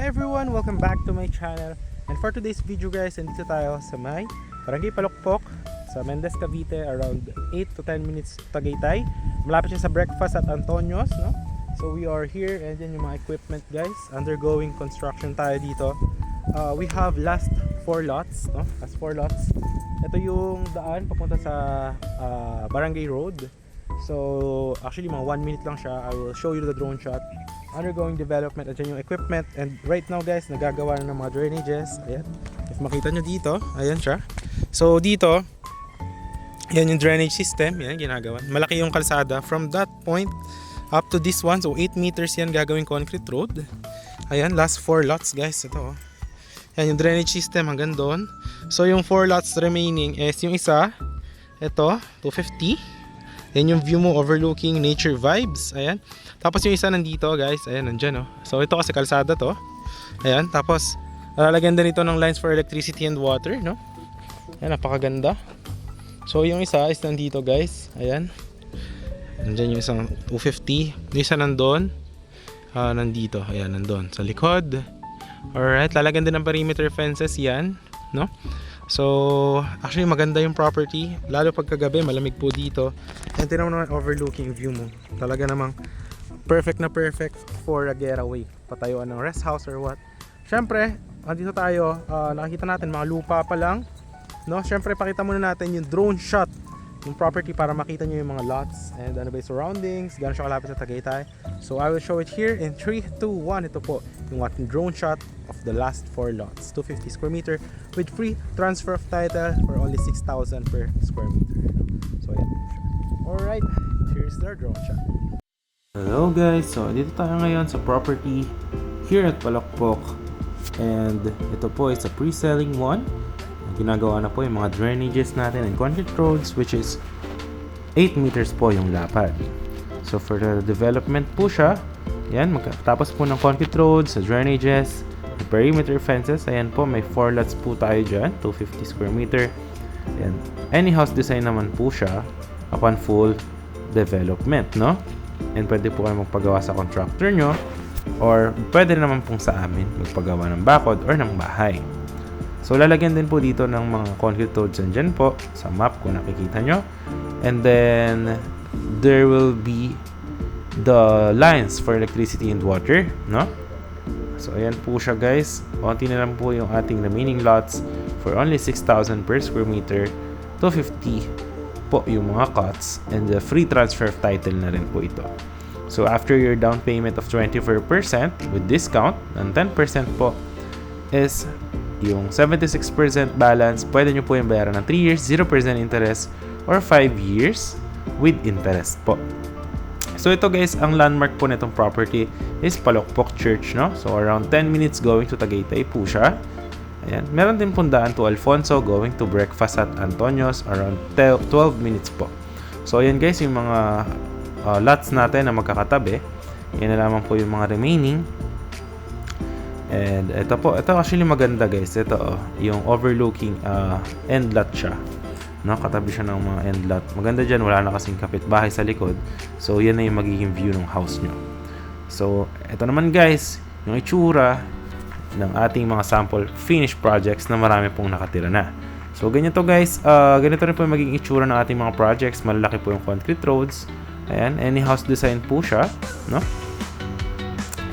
Hi everyone! Welcome back to my channel. And for today's video guys, nandito tayo sa may Barangay Palokpok sa Mendez, Cavite, around 8 to 10 minutes Tagaytay. Malapit siya sa breakfast at Antonios, no? So we are here and yan yung mga equipment guys. Undergoing construction tayo dito. We have last 4 lots, no? Last 4 lots. Ito yung daan papunta sa Barangay Road. So actually mga 1 minute lang siya. I will show you the drone shot. Undergoing development at yung equipment, and right now guys nagagawa na ng mga drainages. Ayan, if makita nyo dito, ayan siya. So dito, ayan yung drainage system, yan ginagawa. Malaki yung kalsada from that point up to this one, so 8 meters yan gagawing concrete road. Ayan, last 4 lots guys, ito. Ayan yung drainage system hanggang doon. So yung 4 lots remaining is yung isa, ito 250. Yan yung view mo overlooking nature vibes. Ayan. Tapos yung isa nandito guys. Ayan, nandyan oh. So ito kasi kalsada to. Ayan. Tapos lalagyan din ito ng lines for electricity and water, no? Ayan, napakaganda. So yung isa is nandito guys. Ayan. Nandyan yung isang 250. Yung isa nandun. Nandito. Ayan, nandun. Sa likod. Alright. Lalagyan din ng perimeter fences yan, no? So actually maganda yung property, lalo pag kagabi malamig po dito. And tinan mo naman overlooking view mo, talaga namang perfect na perfect for a getaway, patayuan ng rest house or what. Syempre andito tayo, nakikita natin mga lupa pa lang, no? Syempre pakita muna natin yung drone shot yung property para makita nyo yung mga lots and ano ba yung surroundings, gano'n siya kalapit sa Tagaytay. So I will show it here in 3, 2, 1. Ito po yung ating drone shot of the last 4 lots, 250 square meter with free transfer of title for only 6,000 per square meter. So yeah. Alright, here's their drone shot. Hello guys, so dito tayo ngayon sa property here at Palokpok, and ito po is a pre-selling one. Ginagawa na po yung mga drainages natin and concrete roads, which is 8 meters po yung lapad. So for the development po siya, yan, magkatapos po ng concrete roads, drainages, the perimeter fences, ayan po, may 4 lots po tayo dyan, 250 square meter. Ayan. Any house design naman po siya upon full development, no? And pwede po kayo magpagawa sa contractor nyo, or pwede naman pong sa amin magpagawa ng bakod or ng bahay. So lalagyan din po dito ng mga concrete roads dyan po sa map kung nakikita nyo. And then there will be the lines for electricity and water, no? So ayan po siya guys. Konti na lang po yung ating remaining lots for only 6,000 per square meter. 250 po yung mga cuts, and the free transfer of title na rin po ito. So after your down payment of 24% with discount and 10% po is yung 76% balance, pwede nyo po yung bayaran ng 3 years, 0% interest, or 5 years with interest po. So ito guys, ang landmark po nitong property is Palokpok Church, no? So around 10 minutes going to Tagaytay po siya. Ayan. Meron din pong daan to Alfonso going to breakfast at Antonios, around 12 minutes po. So ayan guys, yung mga lots natin na magkakatabi. Yan na lamang po yung mga remaining. And ito po, ito actually maganda guys. Ito yung overlooking end lot siya. No, katabi siya ng mga end lot. Maganda diyan, wala na kasing kapitbahay sa likod. So yan na yung magiging view ng house nyo. So ito naman guys, yung itsura ng ating mga sample finished projects na marami pong nakatira na. So ganyan to guys, ganito rin po yung magiging itsura ng ating mga projects. Malalaki po yung concrete roads. Ayan, any house design po siya, no?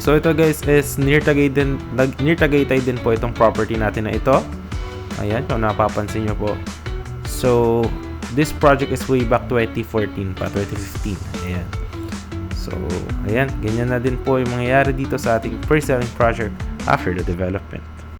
So ito guys is near Tagaytay din po itong property natin na ito. Ayan, kung napapansin nyo po. So this project is way back 2014 pa, 2015. Ayan. So ayan, ganyan na din po yung mangyayari dito sa ating pre-selling project after the development.